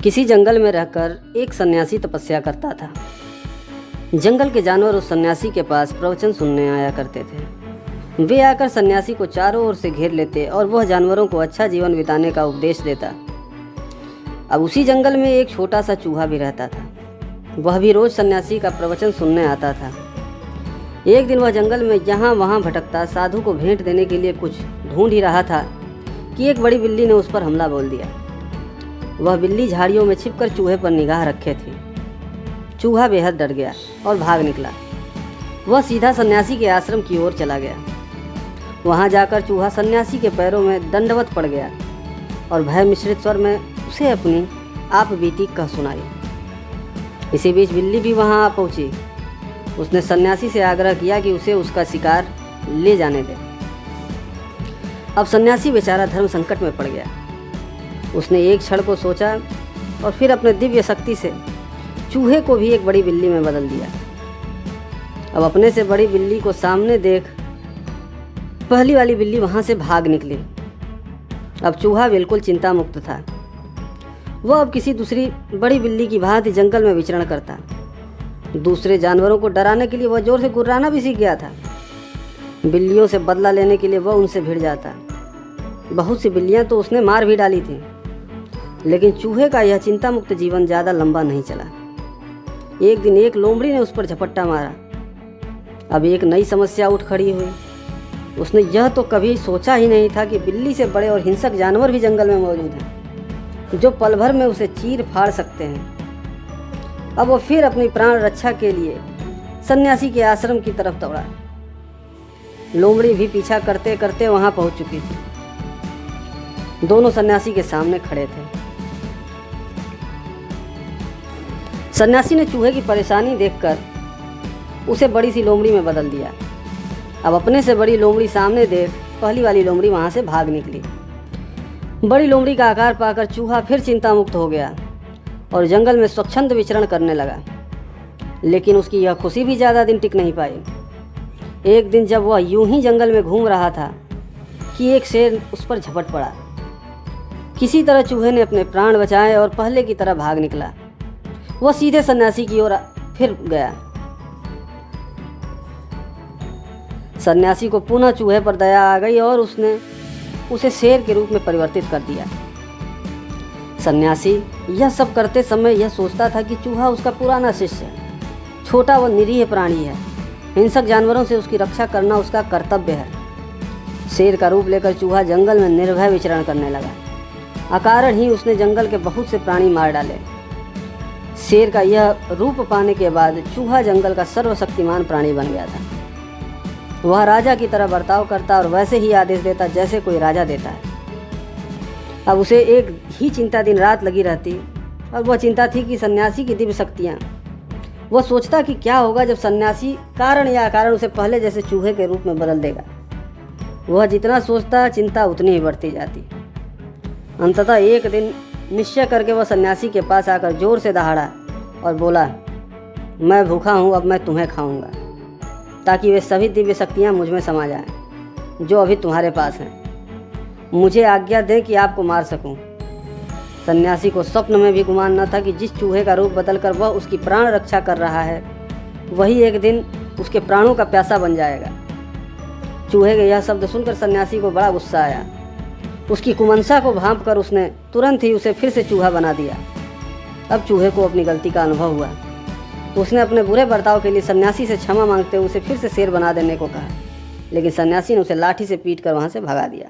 किसी जंगल में रहकर एक सन्यासी तपस्या करता था। जंगल के जानवर उस सन्यासी के पास प्रवचन सुनने आया करते थे। वे आकर सन्यासी को चारों ओर से घेर लेते और वह जानवरों को अच्छा जीवन बिताने का उपदेश देता। अब उसी जंगल में एक छोटा सा चूहा भी रहता था। वह भी रोज सन्यासी का प्रवचन सुनने आता था। एक दिन वह जंगल में यहाँ वहाँ भटकता साधु को भेंट देने के लिए कुछ ढूंढ ही रहा था कि एक बड़ी बिल्ली ने उस पर हमला बोल दिया। वह बिल्ली झाड़ियों में छिपकर चूहे पर निगाह रखे थी। चूहा बेहद डर गया और भाग निकला। वह सीधा सन्यासी के आश्रम की ओर चला गया। वहां जाकर चूहा सन्यासी के पैरों में दंडवत पड़ गया और भय मिश्रित स्वर में उसे अपनी आप बीती कह सुनाई। इसी बीच बिल्ली भी वहां आ पहुंची। उसने सन्यासी से आग्रह किया कि उसे उसका शिकार ले जाने दे। अब सन्यासी बेचारा धर्म संकट में पड़ गया। उसने एक क्षण को सोचा और फिर अपने दिव्य शक्ति से चूहे को भी एक बड़ी बिल्ली में बदल दिया। अब अपने से बड़ी बिल्ली को सामने देख पहली वाली बिल्ली वहां से भाग निकली। अब चूहा बिल्कुल चिंता मुक्त था। वह अब किसी दूसरी बड़ी बिल्ली की भांति जंगल में विचरण करता। दूसरे जानवरों को डराने के लिए वह जोर से गुर्राना भी सीख गया था। बिल्लियों से बदला लेने के लिए वह उनसे भिड़ जाता। बहुत सी बिल्लियां तो उसने मार भी डाली थी, लेकिन चूहे का यह चिंता मुक्त जीवन ज़्यादा लंबा नहीं चला। एक दिन एक लोमड़ी ने उस पर झपट्टा मारा। अब एक नई समस्या उठ खड़ी हुई। उसने यह तो कभी सोचा ही नहीं था कि बिल्ली से बड़े और हिंसक जानवर भी जंगल में मौजूद हैं, जो पल भर में उसे चीर फाड़ सकते हैं। अब वो फिर अपनी प्राण रक्षा के लिए सन्यासी के आश्रम की तरफ दौड़ा। लोमड़ी भी पीछा करते करते वहां पहुंच चुकी थी। दोनों सन्यासी के सामने खड़े थे। सन्यासी ने चूहे की परेशानी देखकर उसे बड़ी सी लोमड़ी में बदल दिया। अब अपने से बड़ी लोमड़ी सामने देख पहली वाली लोमड़ी वहां से भाग निकली। बड़ी लोमड़ी का आकार पाकर चूहा फिर चिंता मुक्त हो गया और जंगल में स्वच्छंद विचरण करने लगा। लेकिन उसकी यह खुशी भी ज़्यादा दिन टिक नहीं पाई। एक दिन जब वह यूं ही जंगल में घूम रहा था कि एक शेर उस पर झपट पड़ा। किसी तरह चूहे ने अपने प्राण बचाए और पहले की तरह भाग निकला। वह सीधे सन्यासी की ओर फिर गया। सन्यासी को पुनः चूहे पर दया आ गई और उसने उसे शेर के रूप में परिवर्तित कर दिया। सन्यासी यह सब करते समय यह सोचता था कि चूहा उसका पुराना शिष्य है। छोटा व निरीह प्राणी है। हिंसक जानवरों से उसकी रक्षा करना उसका कर्तव्य है। शेर का रूप लेकर चूहा जंगल में निर्भय विचरण करने लगा। अकारण ही उसने जंगल के बहुत से प्राणी मार डाले। शेर का यह रूप पाने के बाद चूहा जंगल का सर्वशक्तिमान प्राणी बन गया था। वह राजा की तरह बर्ताव करता और वैसे ही आदेश देता जैसे कोई राजा देता है। अब उसे एक ही चिंता दिन रात लगी रहती और वह चिंता थी कि सन्यासी की दिव्य शक्तियाँ। वह सोचता कि क्या होगा जब सन्यासी कारण या अकारण उसे पहले जैसे चूहे के रूप में बदल देगा। वह जितना सोचता चिंता उतनी ही बढ़ती जाती। अंततः एक दिन निश्चय करके वह सन्यासी के पास आकर जोर से दहाड़ा और बोला, मैं भूखा हूँ, अब मैं तुम्हें खाऊंगा, ताकि वे सभी दिव्य शक्तियाँ मुझ में समा जाएं जो अभी तुम्हारे पास हैं। मुझे आज्ञा दें कि आपको मार सकूं। सन्यासी को स्वप्न में भी गुमान न था कि जिस चूहे का रूप बदलकर वह उसकी प्राण रक्षा कर रहा है, वही एक दिन उसके प्राणों का प्यासा बन जाएगा। चूहे के यह शब्द सुनकर सन्यासी को बड़ा गुस्सा आया। उसकी कुमंसा को भांप कर उसने तुरंत ही उसे फिर से चूहा बना दिया। अब चूहे को अपनी गलती का अनुभव हुआ। उसने अपने बुरे बर्ताव के लिए सन्यासी से क्षमा मांगते हुए उसे फिर से शेर बना देने को कहा, लेकिन सन्यासी ने उसे लाठी से पीट कर वहाँ से भगा दिया।